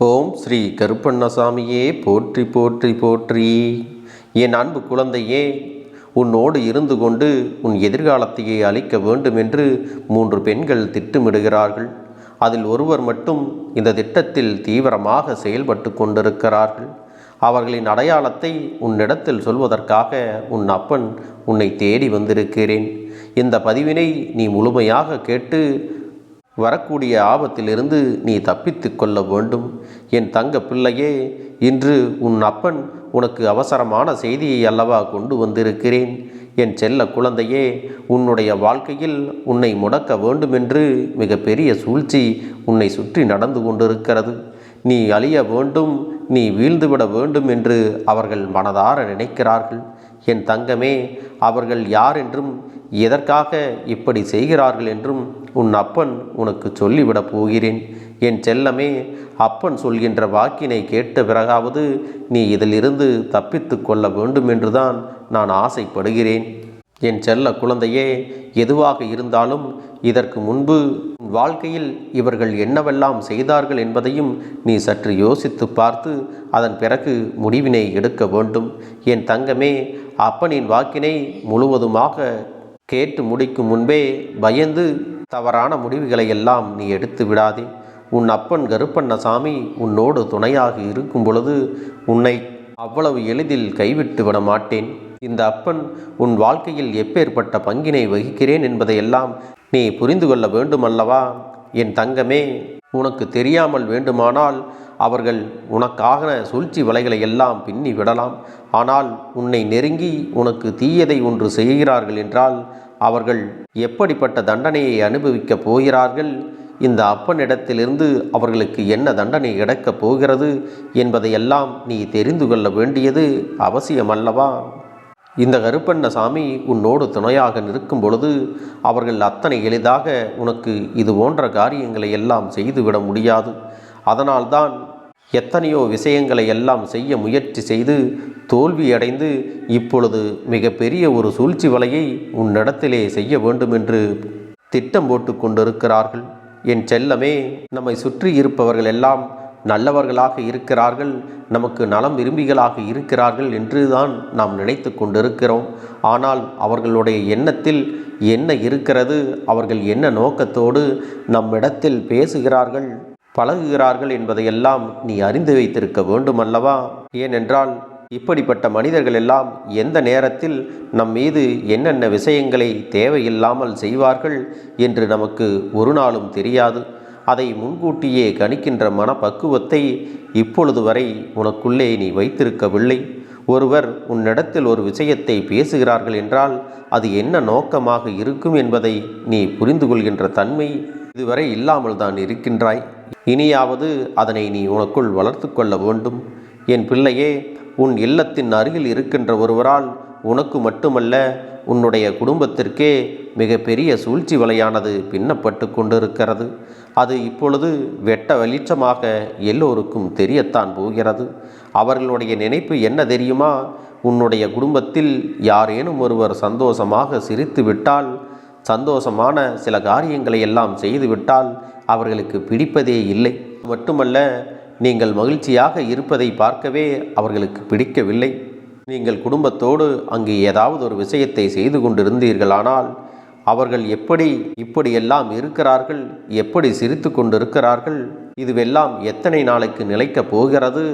ஓம் ஸ்ரீ கருப்பண்ணசாமியே போற்றி போற்றி போற்றி. என் அன்பு குழந்தையே, உன்னோடு இருந்து கொண்டு உன் எதிர்காலத்தையே அளிக்க வேண்டும் என்று 3 பெண்கள் திட்டமிடுகிறார்கள். அதில் ஒருவர் மட்டும் இந்த திட்டத்தில் தீவிரமாக செயல்பட்டு கொண்டிருக்கிறார்கள். அவர்களின் அடையாளத்தை உன்னிடத்தில் சொல்வதற்காக உன் அப்பன் உன்னை தேடி வந்திருக்கிறேன். இந்த பதிவினை நீ முழுமையாக கேட்டு வரக்கூடிய ஆபத்திலிருந்து நீ தப்பித்து கொள்ள வேண்டும். என் தங்க பிள்ளையே, இன்று உன் அப்பன் உனக்கு அவசரமான செய்தியை அல்லவா கொண்டு வந்திருக்கிறேன். என் செல்ல குழந்தையே, உன்னுடைய வாழ்க்கையில் உன்னை முடக்க வேண்டுமென்று மிகப்பெரிய சூழ்ச்சி உன்னை சுற்றி நடந்து கொண்டிருக்கிறது. நீ அழிய வேண்டும், நீ வீழ்ந்துவிட வேண்டும் என்று அவர்கள் மனதார நினைக்கிறார்கள். என் தங்கமே, அவர்கள் யார் என்றும் எதற்காக இப்படி செய்கிறார்கள் என்றும் உன் அப்பன் உனக்கு சொல்லிவிடப் போகிறேன். என் செல்லமே, அப்பன் சொல்கின்ற வாக்கினை கேட்ட பிறகாவது நீ இதிலிருந்து தப்பித்து கொள்ள வேண்டும் என்றுதான் நான் ஆசைப்படுகிறேன். என் செல்ல குழந்தையே, எதுவாக இருந்தாலும் இதற்கு முன்பு உன் வாழ்க்கையில் இவர்கள் என்னவெல்லாம் செய்தார்கள் என்பதையும் நீ சற்று யோசித்து பார்த்து அதன் பிறகு முடிவினை எடுக்க வேண்டும். என் தங்கமே, அப்பனின் வாக்கினை முழுவதுமாக கேட்டு முடிக்கும் முன்பே பயந்து தவறான முடிவுகளை எல்லாம் நீ எடுத்து விடாதே. உன் அப்பன் கருப்பண்ணசாமி உன்னோடு துணையாக இருக்கும் பொழுது உன்னை அவ்வளவு எளிதில் கைவிட்டு விட மாட்டேன். இந்த அப்பன் உன் வாழ்க்கையில் எப்பேற்பட்ட பங்கினை வகிக்கிறேன் என்பதையெல்லாம் நீ புரிந்து கொள்ள வேண்டுமல்லவா? என் தங்கமே, உனக்கு தெரியாமல் வேண்டுமானால் அவர்கள் உனக்காக சூழ்ச்சி வலைகளை எல்லாம் பின்னி விடலாம். ஆனால் உன்னை நெருங்கி உனக்கு தீயதை ஒன்று செய்கிறார்கள் என்றால் அவர்கள் எப்படிப்பட்ட தண்டனையை அனுபவிக்கப் போகிறார்கள், இந்த அப்பனிடத்திலிருந்து அவர்களுக்கு என்ன தண்டனை கிடைக்கப் போகிறது என்பதையெல்லாம் நீ தெரிந்து கொள்ள வேண்டியது அவசியமல்லவா? இந்த கருப்பண்ணசாமி உன்னோடு துணையாக நிற்கும் பொழுது அவர்கள் அத்தனை எளிதாக உனக்கு இது போன்ற காரியங்களை எல்லாம் செய்துவிட முடியாது. அதனால்தான் எத்தனையோ விஷயங்களை எல்லாம் செய்ய முயற்சி செய்து தோல்வியடைந்து இப்பொழுது மிகப்பெரிய ஒரு சூழ்ச்சி வலையை உன்னிடத்திலே செய்ய வேண்டும் என்று திட்டம் போட்டு கொண்டிருக்கிறார்கள். என் செல்லமே, நம்மை சுற்றி இருப்பவர்கள் எல்லாம் நல்லவர்களாக இருக்கிறார்கள், நமக்கு நலம் விரும்பிகளாக இருக்கிறார்கள் என்று தான் நாம் நினைத்து கொண்டிருக்கிறோம். ஆனால் அவர்களுடைய எண்ணத்தில் என்ன இருக்கிறது, அவர்கள் என்ன நோக்கத்தோடு நம்மிடத்தில் பேசுகிறார்கள், பழகுகிறார்கள் என்பதையெல்லாம் நீ அறிந்து வைத்திருக்க வேண்டும் அல்லவா? ஏனென்றால் இப்படிப்பட்ட மனிதர்கள் எல்லாம் எந்த நேரத்தில் நம் மீது என்னென்ன விஷயங்களை தேவையில்லாமல் செய்வார்கள் என்று நமக்கு ஒரு நாளும் தெரியாது. அதை முன்கூட்டியே கணிக்கின்ற மனப்பக்குவத்தை இப்பொழுது வரை உனக்குள்ளே நீ வைத்திருக்கவில்லை. ஒருவர் உன்னிடத்தில் ஒரு விஷயத்தை பேசுகிறார்கள் என்றால் அது என்ன நோக்கமாக இருக்கும் என்பதை நீ புரிந்து கொள்கின்ற தன்மை இதுவரை இல்லாமல் தான் இருக்கின்றாய். இனியாவது அதனை நீ உனக்குள் வளர்த்து கொள்ள வேண்டும். என் பிள்ளையே, உன் இல்லத்தின் அருகில் இருக்கின்ற ஒருவரால் உனக்கு மட்டுமல்ல உன்னுடைய குடும்பத்திற்கே மிகப்பெரிய சூழ்ச்சி வலையானது பின்னப்பட்டு கொண்டிருக்கிறது. அது இப்பொழுது வெட்ட வெளிச்சமாக எல்லோருக்கும் தெரியத்தான் போகிறது. அவர்களுடைய நினைப்பு என்ன தெரியுமா? உன்னுடைய குடும்பத்தில் யாரேனும் ஒருவர் சந்தோஷமாக சிரித்து விட்டால், சந்தோஷமான சில காரியங்களை எல்லாம் செய்துவிட்டால் அவர்களுக்கு பிடிப்பதே இல்லை. மட்டுமல்ல, நீங்கள் மகிழ்ச்சியாக இருப்பதை பார்க்கவே அவர்களுக்கு பிடிக்கவில்லை. நீங்கள் குடும்பத்தோடு அங்கு ஏதாவது ஒரு விஷயத்தை செய்து கொண்டிருந்தீர்களானால் அவர்கள் இப்படியெல்லாம் இருக்கிறார்கள், எப்படி சிரித்து கொண்டிருக்கிறார்கள், இதுவெல்லாம் எத்தனை நாளைக்கு நிலைக்கப் போகிறது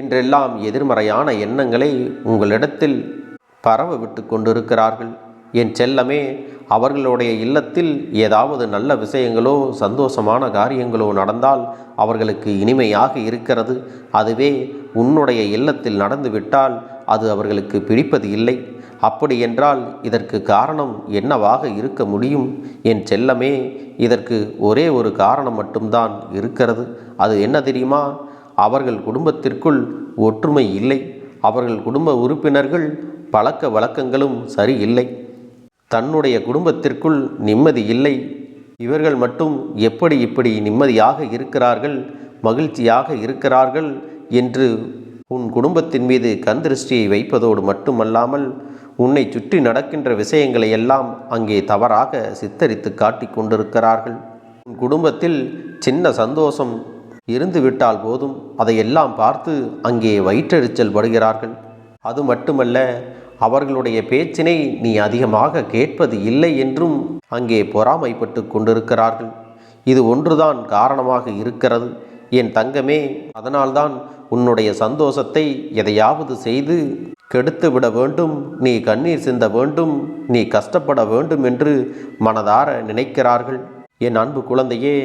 என்றெல்லாம் எதிர்மறையான எண்ணங்களை உங்களிடத்தில் பரவ விட்டு கொண்டிருக்கிறார்கள். என் செல்லமே, அவர்களுடைய இல்லத்தில் ஏதாவது நல்ல விஷயங்களோ சந்தோஷமான காரியங்களோ நடந்தால் அவர்களுக்கு இனிமையாக இருக்கிறது. அதுவே உன்னுடைய இல்லத்தில் நடந்துவிட்டால் அது அவர்களுக்கு பிடிப்பது இல்லை. அப்படி என்றால் இதற்கு காரணம் என்னவாக இருக்க முடியும்? என் செல்லமே, இதற்கு ஒரே ஒரு காரணம் மட்டும்தான் இருக்கிறது. அது என்ன தெரியுமா? அவர்கள் குடும்பத்திற்குள் ஒற்றுமை இல்லை. அவர்கள் குடும்ப உறுப்பினர்கள் பழக்க வழக்கங்களும் சரியில்லை. தன்னுடைய குடும்பத்திற்குள் நிம்மதி இல்லை. இவர்கள் மட்டும் இப்படி நிம்மதியாக இருக்கிறார்கள், மகிழ்ச்சியாக இருக்கிறார்கள் என்று உன் குடும்பத்தின் மீது கண் திருஷ்டியை வைப்பதோடு மட்டுமல்லாமல் உன்னை சுற்றி நடக்கின்ற விஷயங்களை எல்லாம் அங்கே தவறாக சித்தரித்து காட்டி கொண்டிருக்கிறார்கள். உன் குடும்பத்தில் சின்ன சந்தோஷம் இருந்து விட்டால் போதும், அதையெல்லாம் பார்த்து அங்கே வயிற்றெரிச்சல் படுகிறார்கள். அது மட்டுமல்ல, அவர்களுடைய பேச்சினை நீ அதிகமாக கேட்பது இல்லை என்றும் அங்கே பொறாமைப்பட்டு கொண்டிருக்கிறார்கள். இது ஒன்றுதான் காரணமாக இருக்கிறது என் தங்கமே. அதனால்தான் உன்னுடைய சந்தோஷத்தை எதையாவது செய்து கெடுத்துவிட வேண்டும், நீ கண்ணீர் சிந்த வேண்டும், நீ கஷ்டப்பட வேண்டும் என்று மனதார நினைக்கிறார்கள். என் அன்பு குழந்தையே,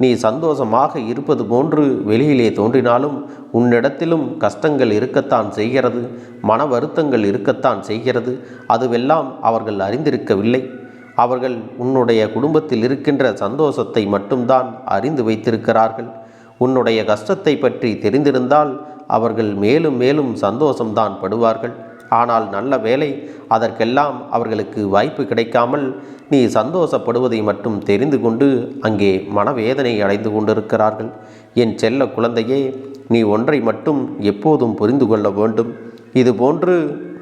நீ சந்தோஷமாக இருப்பது போன்று வெளியிலே தோன்றினாலும் உன்னிடத்திலும் கஷ்டங்கள் இருக்கத்தான் செய்கிறது, மன வருத்தங்கள் இருக்கத்தான் செய்கிறது. அதுவெல்லாம் அவர்கள் அறிந்திருக்கவில்லை. அவர்கள் உன்னுடைய குடும்பத்தில் இருக்கின்ற சந்தோஷத்தை மட்டும்தான் அறிந்து வைத்திருக்கிறார்கள். உன்னுடைய கஷ்டத்தை பற்றி தெரிந்திருந்தால் அவர்கள் மேலும் மேலும் சந்தோஷம்தான் படுவார்கள். ஆனால் நல்ல வேளை, அதற்கெல்லாம் அவர்களுக்கு வாய்ப்பு கிடைக்காமல் நீ சந்தோஷப்படுவதை மட்டும் தெரிந்து கொண்டு அங்கே மனவேதனை அடைந்து கொண்டிருக்கிறார்கள். என் செல்ல குழந்தையே, நீ ஒன்றை மட்டும் எப்போதும் புரிந்து கொள்ள வேண்டும். இதுபோன்று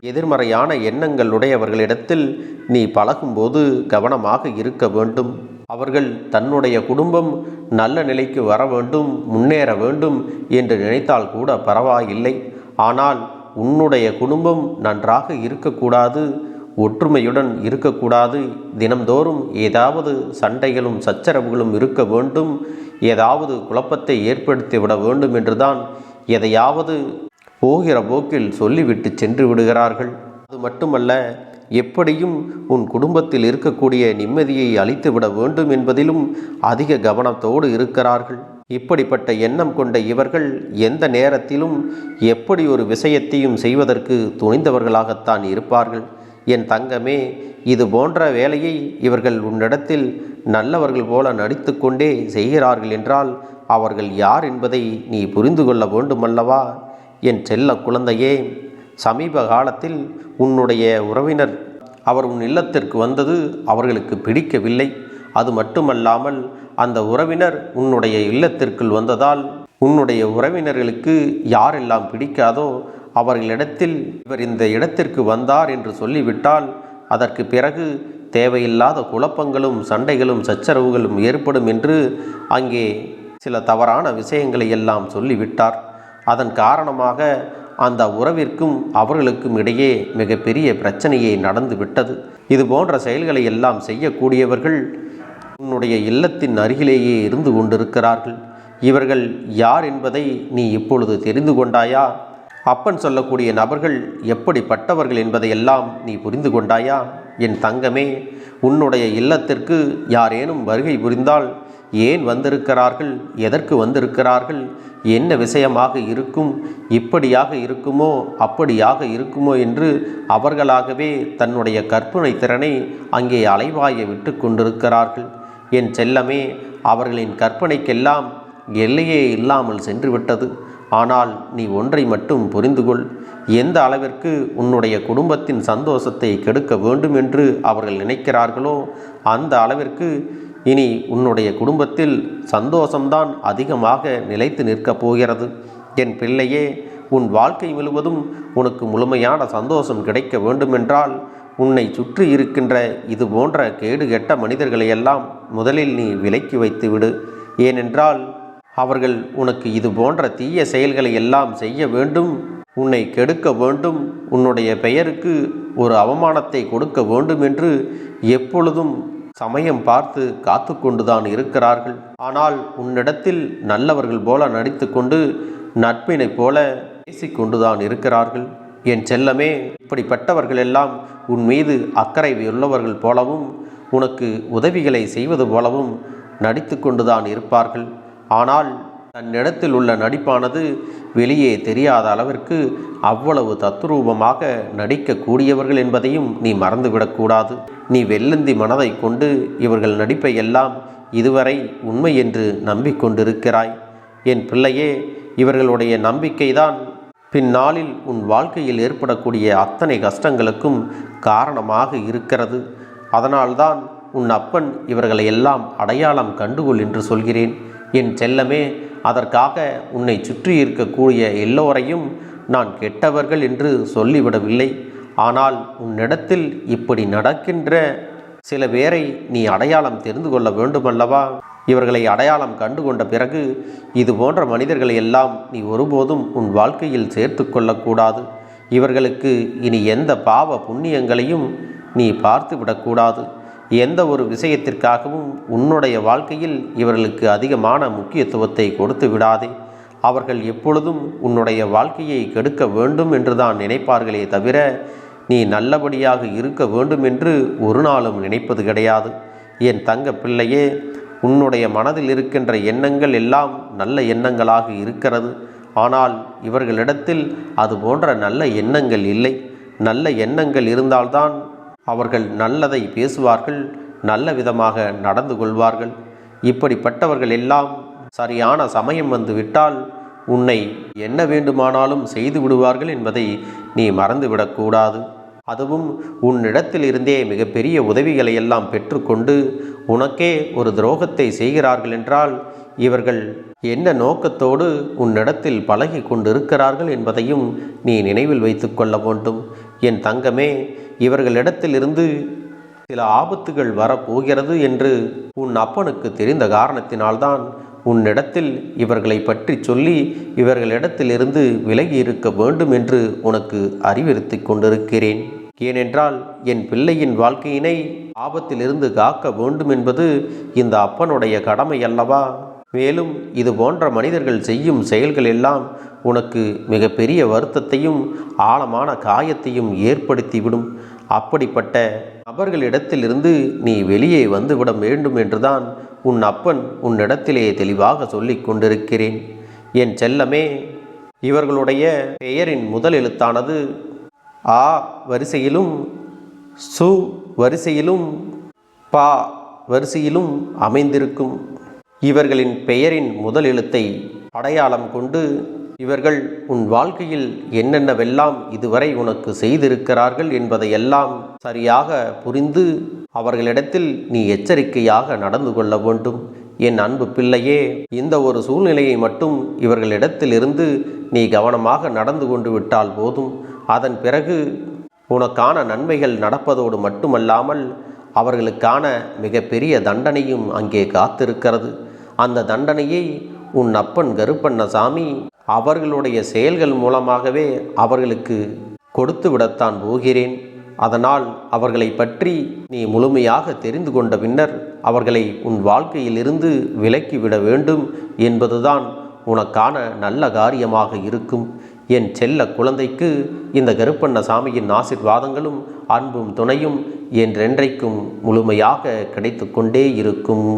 எதிர்மறையான எண்ணங்களுடையவர்களிடத்தில் நீ பழகும்போது கவனமாக இருக்க வேண்டும். அவர்கள் தன்னுடைய குடும்பம் நல்ல நிலைக்கு வர வேண்டும், முன்னேற வேண்டும் என்று நினைத்தால் கூட பரவாயில்லை. ஆனால் உன்னுடைய குடும்பம் நன்றாக இருக்கக்கூடாது, ஒற்றுமையுடன் இருக்கக்கூடாது, தினம்தோறும் ஏதாவது சண்டைகளும் சச்சரவுகளும் இருக்க வேண்டும், ஏதாவது குழப்பத்தை ஏற்படுத்திவிட வேண்டும் என்றுதான் எதையாவது போகிற போக்கில் சொல்லிவிட்டு சென்று விடுகிறார்கள். அது மட்டுமல்ல, எப்படியும் உன் குடும்பத்தில் இருக்கக்கூடிய நிம்மதியை அளித்துவிட வேண்டும் என்பதிலும் அதிக கவனத்தோடு இருக்கிறார்கள். இப்படிப்பட்ட எண்ணம் கொண்ட இவர்கள் எந்த நேரத்திலும் எப்படி ஒரு விஷயத்தையும் செய்வதற்கு துணிந்தவர்களாகத்தான் இருப்பார்கள். என் தங்கமே, இது போன்ற வேலையை இவர்கள் உன்னிடத்தில் நல்லவர்கள் போல நடித்து கொண்டே செய்கிறார்கள் என்றால் அவர்கள் யார் என்பதை நீ புரிந்து கொள்ள வேண்டுமல்லவா? என் செல்ல குழந்தையே, சமீப காலத்தில் உன்னுடைய உறவினர் அவர் உன் இல்லத்திற்கு வந்தது அவர்களுக்கு பிடிக்கவில்லை. அது மட்டுமல்லாமல் அந்த உறவினர் உன்னுடைய இல்லத்திற்குள் வந்ததால் உன்னுடைய உறவினர்களுக்கு யாரெல்லாம் பிடிக்காதோ அவர்களிடத்தில் இவர் இந்த இடத்திற்கு வந்தார் என்று சொல்லிவிட்டால் அதற்கு பிறகு தேவையில்லாத குழப்பங்களும் சண்டைகளும் சச்சரவுகளும் ஏற்படும் என்று அங்கே சில தவறான விஷயங்களை எல்லாம் சொல்லிவிட்டார். அதன் காரணமாக அந்த உறவிற்கும் அவர்களுக்கும் இடையே மிகப்பெரிய பிரச்சனையே நடந்து விட்டது. இது போன்ற செயல்களை எல்லாம் செய்யக்கூடியவர்கள் உன்னுடைய இல்லத்தின் அருகிலேயே இருந்து கொண்டிருக்கிறார்கள். இவர்கள் யார் என்பதை நீ இப்பொழுது தெரிந்து கொண்டாயா? அப்பன் சொல்லக்கூடிய நபர்கள் எப்படிப்பட்டவர்கள் என்பதையெல்லாம் நீ புரிந்து கொண்டாயா? என் தங்கமே, உன்னுடைய இல்லத்திற்கு யாரேனும் வருகை புரிந்தால் ஏன் வந்திருக்கிறார்கள், எதற்கு வந்திருக்கிறார்கள், என்ன விஷயமாக இருக்கும், இப்படியாக இருக்குமோ அப்படியாக இருக்குமோ என்று அவர்களாகவே தன்னுடைய கற்பனை திறனை அங்கே அலைவாய விட்டு கொண்டிருக்கிறார்கள். என் செல்லமே, அவர்களின் கற்பனைக்கெல்லாம் எல்லையே இல்லாமல் சென்றுவிட்டது. ஆனால் நீ ஒன்றை மட்டும் புரிந்துகொள். எந்த அளவிற்கு உன்னுடைய குடும்பத்தின் சந்தோஷத்தை கெடுக்க வேண்டும் என்று அவர்கள் நினைக்கிறார்களோ அந்த அளவிற்கு இனி உன்னுடைய குடும்பத்தில் சந்தோஷம்தான் அதிகமாக நிலைத்து நிற்கப் போகிறது. என் பிள்ளையே, உன் வாழ்க்கை முழுவதும் உனக்கு முழுமையான சந்தோஷம் கிடைக்க வேண்டுமென்றால் உன்னை சுற்றி இருக்கின்ற இது போன்ற கேடு கெட்ட மனிதர்களையெல்லாம் முதலில் நீ விலக்கி வைத்துவிடு. ஏனென்றால் அவர்கள் உனக்கு இது போன்ற தீய செயல்களை எல்லாம் செய்ய வேண்டும், உன்னை கெடுக்க வேண்டும், உன்னுடைய பெயருக்கு ஒரு அவமானத்தை கொடுக்க வேண்டும் என்று எப்பொழுதும் சமயம் பார்த்து காத்து கொண்டுதான் இருக்கிறார்கள். ஆனால் உன்னிடத்தில் நல்லவர்கள் போல நடித்து கொண்டு நட்பினை போல பேசிக்கொண்டுதான் இருக்கிறார்கள். என் செல்லமே, இப்படிப்பட்டவர்கள் எல்லாம் உன் மீது அக்கறை உள்ளவர்கள் போலவும் உனக்கு உதவிகளை செய்வது போலவும் நடித்து கொண்டுதான் இருப்பார்கள். ஆனால் தன்னிடத்தில் உள்ள நடிப்பானது வெளியே தெரியாத அளவிற்கு அவ்வளவு தத்ரூபமாக நடிக்கக்கூடியவர்கள் என்பதையும் நீ மறந்துவிடக்கூடாது. நீ வெள்ளந்தி மனதை கொண்டு இவர்கள் நடிப்பை எல்லாம் இதுவரை உண்மை என்று நம்பிக்கொண்டிருக்கிறாய். என் பிள்ளையே, இவர்களுடைய நம்பிக்கைதான் பின்னாளில் உன் வாழ்க்கையில் ஏற்படக்கூடிய அத்தனை கஷ்டங்களுக்கும் காரணமாக இருக்கிறது. அதனால்தான் உன் அப்பன் இவர்களை எல்லாம் அடையாளம் கண்டுகொள் என்று சொல்கிறேன். என் செல்லமே, அதற்காக உன்னை சுற்றி இருக்கக்கூடிய எல்லோரையும் நான் கெட்டவர்கள் என்று சொல்லிவிடவில்லை. ஆனால் உன்னிடத்தில் இப்படி நடக்கின்ற சில பேரை நீ அடையாளம் தெரிந்து கொள்ள வேண்டுமல்லவா? இவர்களை அடையாளம் கண்டு கொண்ட பிறகு இது போன்ற மனிதர்களை எல்லாம் நீ ஒருபோதும் உன் வாழ்க்கையில் சேர்த்து கொள்ளக்கூடாது. இவர்களுக்கு இனி எந்த பாவ புண்ணியங்களையும் நீ பார்த்து விடக்கூடாது. எந்த ஒரு விஷயத்திற்காகவும் உன்னுடைய வாழ்க்கையில் இவர்களுக்கு அதிகமான முக்கியத்துவத்தை கொடுத்து விடாதே. அவர்கள் எப்பொழுதும் உன்னுடைய வாழ்க்கையை கெடுக்க வேண்டும் என்றுதான் நினைப்பார்களே தவிர நீ நல்லபடியாக இருக்க வேண்டும் என்று ஒரு நாளும் நினைப்பது கிடையாது. என் தங்க பிள்ளையே, உன்னுடைய மனதில் இருக்கின்ற எண்ணங்கள் எல்லாம் நல்ல எண்ணங்களாக இருக்கிறது. ஆனால் இவர்களிடத்தில் அது போன்ற நல்ல எண்ணங்கள் இல்லை. நல்ல எண்ணங்கள் இருந்தால்தான் அவர்கள் நல்லதை பேசுவார்கள், நல்ல விதமாக நடந்து கொள்வார்கள். இப்படிப்பட்டவர்கள் எல்லாம் சரியான சமயம் வந்து விட்டால் உன்னை என்ன வேண்டுமானாலும் செய்து விடுவார்கள் என்பதை நீ மறந்துவிடக்கூடாது. அதுவும் உன்னிடத்தில் இருந்தே மிகப்பெரிய உதவிகளை எல்லாம் பெற்றுக்கொண்டு உனக்கே ஒரு துரோகத்தை செய்கிறார்கள் என்றால் இவர்கள் என்ன நோக்கத்தோடு உன்னிடத்தில் பழகி கொண்டிருக்கிறார்கள் என்பதையும் நீ நினைவில் வைத்து கொள்ள வேண்டும். என் தங்கமே, இவர்களிடத்திலிருந்து சில ஆபத்துகள் வரப்போகிறது என்று உன் அப்பனுக்கு தெரிந்த காரணத்தினால்தான் உன்னிடத்தில் இவர்களை பற்றி சொல்லி இவர்களிடத்திலிருந்து விலகி இருக்க வேண்டும் என்று உனக்கு அறிவுறுத்தி கொண்டிருக்கிறேன். ஏனென்றால் என் பிள்ளையின் வாழ்க்கையினை ஆபத்திலிருந்து காக்க வேண்டும் என்பது இந்த அப்பனுடைய கடமை அல்லவா? மேலும் இது போன்ற மனிதர்கள் செய்யும் செயல்கள் எல்லாம் உனக்கு மிகப்பெரிய வருத்தத்தையும் ஆழமான காயத்தையும் ஏற்படுத்திவிடும். அப்படிப்பட்ட நபர்களிடத்திலிருந்து நீ வெளியே வந்துவிட வேண்டும் என்றுதான் உன் அப்பன் உன்னிடத்திலே தெளிவாக சொல்லிக் கொண்டிருக்கிறேன். என் செல்லமே, இவர்களுடைய பெயரின் முதல் எழுத்தானது ஆ வரிசையிலும் சு வரிசையிலும் பா வரிசையிலும் அமைந்திருக்கும். இவர்களின் பெயரின் முதல் எழுத்தை அடையாளம் கொண்டு இவர்கள் உன் வாழ்க்கையில் என்னென்னவெல்லாம் இதுவரை உனக்கு செய்திருக்கிறார்கள் என்பதையெல்லாம் சரியாக புரிந்து அவர்களிடத்தில் நீ எச்சரிக்கையாக நடந்து கொள்ள வேண்டும். என் அன்பு பிள்ளையே, இந்த ஒரு சூழ்நிலையை மட்டும் இவர்களிடத்திலிருந்து நீ கவனமாக நடந்து கொண்டு விட்டால் போதும். அதன் பிறகு உனக்கான நன்மைகள் நடப்பதோடு மட்டுமல்லாமல் அவர்களுக்கான மிகப்பெரிய தண்டனையும் அங்கே காத்திருக்கிறது. அந்த தண்டனையை உன் அப்பன் கருப்பண்ணசாமி அவர்களுடைய செயல்கள் மூலமாகவே அவர்களுக்கு கொடுத்து விடத்தான் போகிறேன். அதனால் அவர்களை பற்றி நீ முழுமையாக தெரிந்து கொண்ட பின்னர் அவர்களை உன் வாழ்க்கையிலிருந்து விலக்கிவிட வேண்டும் என்பதுதான் உனக்கான நல்ல காரியமாக இருக்கும். என் செல்ல குழந்தைக்கு இந்த கருப்பண்ணசாமியின் ஆசீர்வாதங்களும் அன்பும் துணையும் என்றென்றைக்கும் முழுமையாக கிடைத்து கொண்டே இருக்கும்.